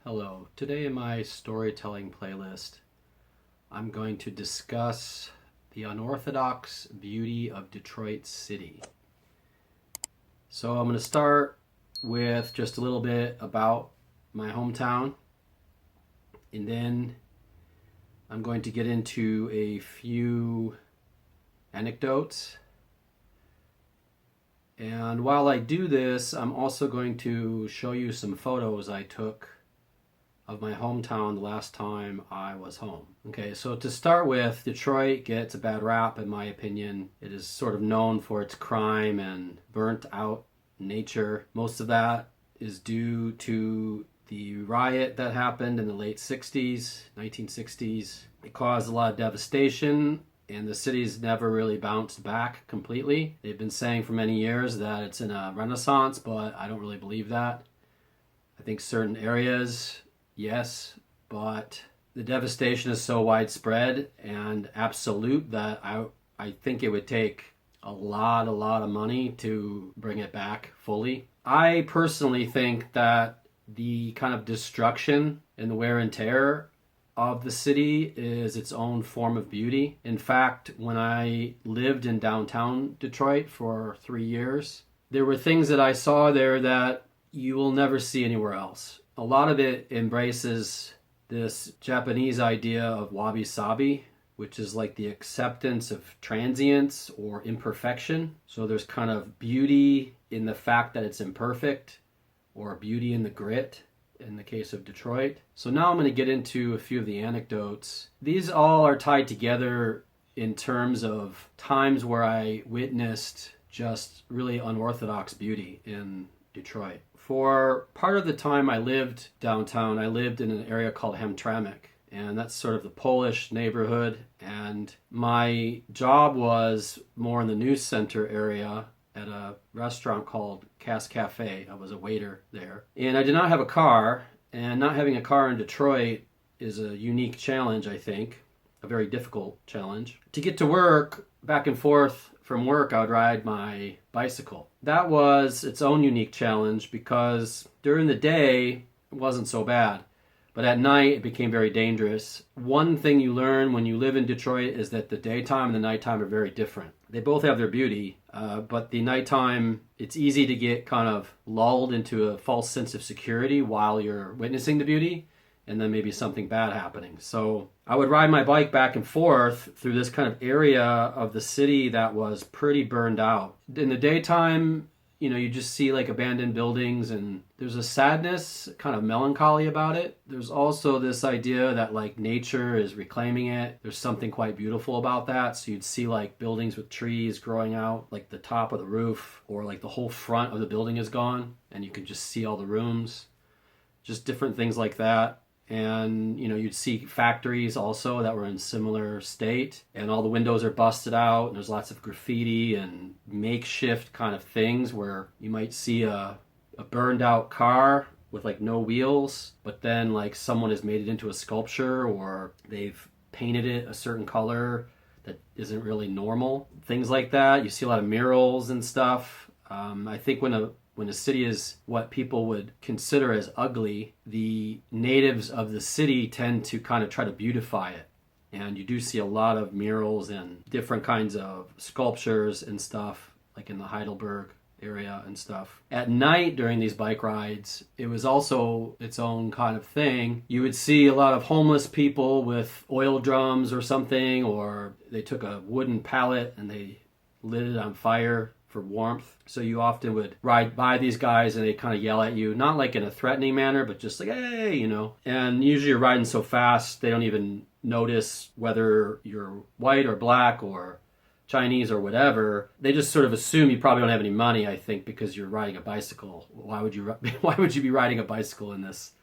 Hello. Today in my storytelling playlist, I'm going to discuss the unorthodox beauty of Detroit City. So I'm going to start with just a little bit about my hometown, and then I'm going to get into a few anecdotes. And while I do this, I'm also going to show you some photos I took of my hometown the last time I was home. Okay, so to start with, Detroit gets a bad rap in my opinion. It is sort of known for its crime and burnt out nature. Most of that is due to the riot that happened in the late 60s, 1960s. It caused a lot of devastation, and the city's never really bounced back completely. They've been saying for many years that it's in a renaissance, but I don't really believe that. I think certain areas, yes, but the devastation is so widespread and absolute that I think it would take a lot of money to bring it back fully. I personally think that the kind of destruction and the wear and tear of the city is its own form of beauty. In fact, when I lived in downtown Detroit for 3 years, there were things that I saw there that you will never see anywhere else. A lot of it embraces this Japanese idea of wabi-sabi, which is like the acceptance of transience or imperfection. So there's kind of beauty in the fact that it's imperfect, or beauty in the grit in the case of Detroit. So now I'm going to get into a few of the anecdotes. These all are tied together in terms of times where I witnessed just really unorthodox beauty in Detroit. For part of the time I lived downtown, I lived in an area called Hamtramck, and that's sort of the Polish neighborhood, and my job was more in the news center area at a restaurant called Cass Cafe. I was a waiter there. And I did not have a car, and not having a car in Detroit is a unique challenge, I think, a very difficult challenge. To get to work, back and forth from work, I would ride my bicycle. That was its own unique challenge because during the day, it wasn't so bad. But at night, it became very dangerous. One thing you learn when you live in Detroit is that the daytime and the nighttime are very different. They both have their beauty, but the nighttime, it's easy to get kind of lulled into a false sense of security while you're witnessing the beauty, and then maybe something bad happening. So I would ride my bike back and forth through this kind of area of the city that was pretty burned out. In the daytime, you just see like abandoned buildings, and there's a sadness, kind of melancholy about it. There's also this idea that like nature is reclaiming it. There's something quite beautiful about that. So you'd see like buildings with trees growing out, like the top of the roof, or like the whole front of the building is gone and you can just see all the rooms. Just different things like that. And you'd see factories also that were in similar state, and all the windows are busted out, and there's lots of graffiti and makeshift kind of things where you might see a burned out car with like no wheels, but then like someone has made it into a sculpture, or they've painted it a certain color that isn't really normal. Things like that. You see a lot of murals and stuff. I think when a city is what people would consider as ugly, the natives of the city tend to kind of try to beautify it. And you do see a lot of murals and different kinds of sculptures and stuff, like in the Heidelberg area and stuff. At night during these bike rides, it was also its own kind of thing. You would see a lot of homeless people with oil drums or something, or they took a wooden pallet and they lit it on fire for warmth. So you often would ride by these guys and they kind of yell at you, not like in a threatening manner, but just like, hey, And usually you're riding so fast, they don't even notice whether you're white or black or Chinese or whatever. They just sort of assume you probably don't have any money, I think, because you're riding a bicycle. Why would you be riding a bicycle in this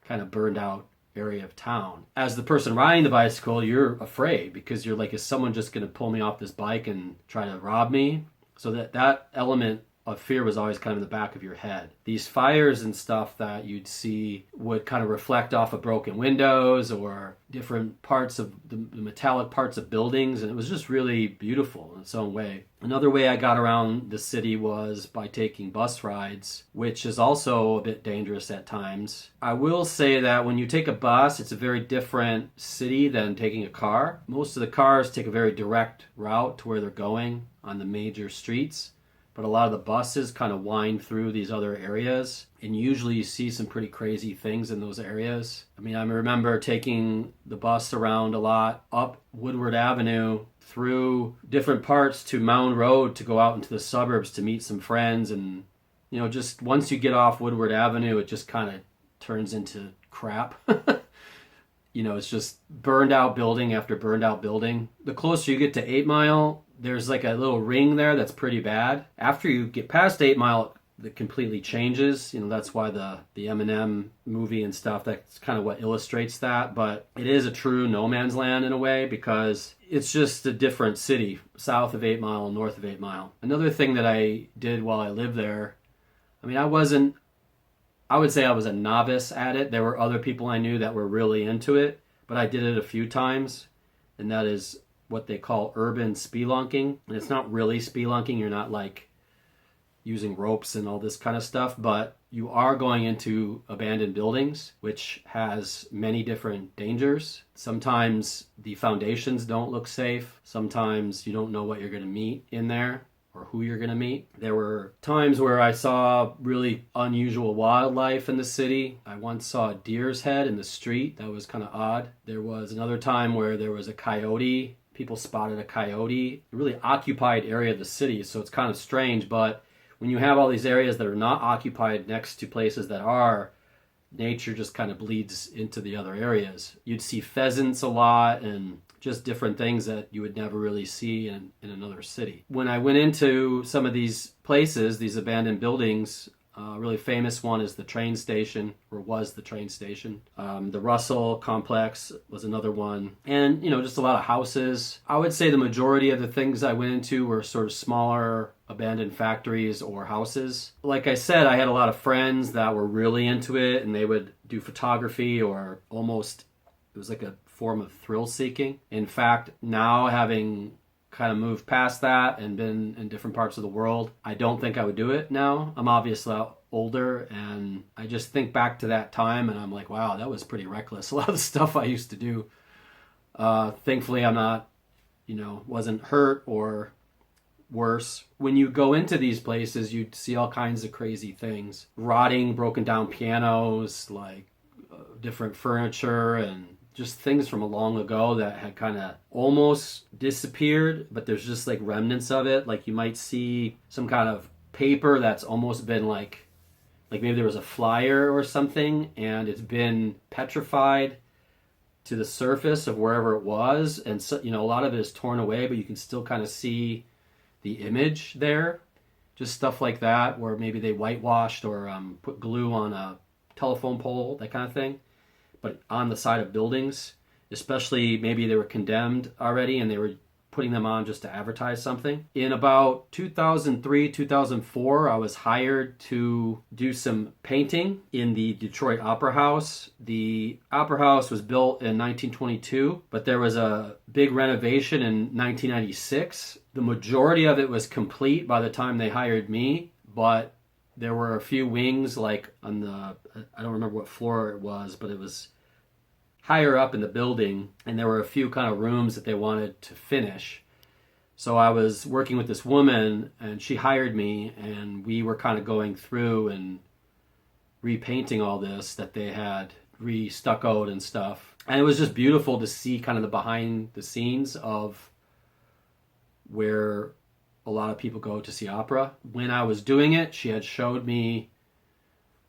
kind of burned out area of town? As the person riding the bicycle, you're afraid because you're like, is someone just going to pull me off this bike and try to rob me? So that element of fear was always kind of in the back of your head. These fires and stuff that you'd see would kind of reflect off of broken windows or different parts of the metallic parts of buildings, and it was just really beautiful in its own way. Another way I got around the city was by taking bus rides, which is also a bit dangerous at times. I will say that when you take a bus, it's a very different city than taking a car. Most of the cars take a very direct route to where they're going on the major streets, but a lot of the buses kind of wind through these other areas, and usually you see some pretty crazy things in those areas. I mean, I remember taking the bus around a lot up Woodward Avenue through different parts to Mound Road to go out into the suburbs to meet some friends, and you know, just once you get off Woodward Avenue, it just kind of turns into crap. You know, it's just burned out building after burned out building. The closer you get to 8 Mile, there's like a little ring there that's pretty bad. After you get past 8 Mile, it completely changes. You know, that's why the Eminem movie and stuff, that's kind of what illustrates that. But it is a true no man's land in a way, because it's just a different city, south of 8 Mile and north of 8 Mile. Another thing that I did while I lived there, I mean, I would say I was a novice at it. There were other people I knew that were really into it, but I did it a few times, and that is what they call urban spelunking. And it's not really spelunking. You're not like using ropes and all this kind of stuff, but you are going into abandoned buildings, which has many different dangers. Sometimes the foundations don't look safe. Sometimes you don't know what you're going to meet in there or who you're going to meet. There were times where I saw really unusual wildlife in the city. I once saw a deer's head in the street. That was kind of odd. There was another time where there was a coyote. People spotted a coyote. A really occupied area of the city, so it's kind of strange. But when you have all these areas that are not occupied next to places that are, nature just kind of bleeds into the other areas. You'd see pheasants a lot and just different things that you would never really see in another city. When I went into some of these places, these abandoned buildings, a really famous one is the train station, or was the train station. The Russell complex was another one. And, you know, just a lot of houses. I would say the majority of the things I went into were sort of smaller abandoned factories or houses. Like I said, I had a lot of friends that were really into it, and they would do photography, or almost, it was like a form of thrill seeking. In fact, now having kind of moved past that and been in different parts of the world, I don't think I would do it now. I'm obviously older, and I just think back to that time and I'm like, wow, that was pretty reckless. A lot of the stuff I used to do. Thankfully, I'm not, wasn't hurt or worse. When you go into these places, you see all kinds of crazy things. Rotting, broken down pianos, like different furniture, and just things from a long ago that had kind of almost disappeared, but there's just like remnants of it. Like you might see some kind of paper that's almost been like maybe there was a flyer or something and it's been petrified to the surface of wherever it was. And so, a lot of it is torn away, but you can still kind of see the image there. Just stuff like that, where maybe they whitewashed or put glue on a telephone pole, that kind of thing. But on the side of buildings, especially maybe they were condemned already and they were putting them on just to advertise something. In about 2003, 2004, I was hired to do some painting in the Detroit Opera House. The Opera House was built in 1922, but there was a big renovation in 1996. The majority of it was complete by the time they hired me, but there were a few wings, like on the, I don't remember what floor it was, but it was higher up in the building, and there were a few kind of rooms that they wanted to finish. So I was working with this woman, and she hired me, and we were kind of going through and repainting all this that they had re-stuccoed and stuff. And it was just beautiful to see kind of the behind the scenes of where a lot of people go to see opera. When I was doing it, she had showed me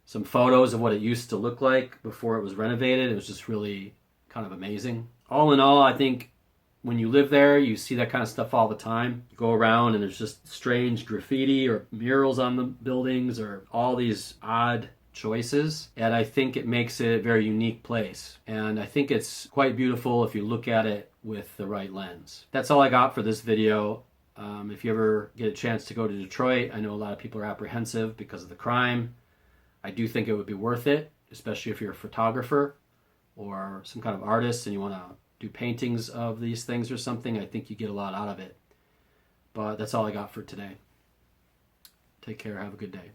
some photos of what it used to look like before it was renovated. It was just really kind of amazing. All in all, I think when you live there, you see that kind of stuff all the time. You go around and there's just strange graffiti or murals on the buildings or all these odd choices. And I think it makes it a very unique place. And I think it's quite beautiful if you look at it with the right lens. That's all I got for this video. If you ever get a chance to go to Detroit, I know a lot of people are apprehensive because of the crime. I do think it would be worth it, especially if you're a photographer or some kind of artist and you want to do paintings of these things or something. I think you get a lot out of it. But that's all I got for today. Take care. Have a good day.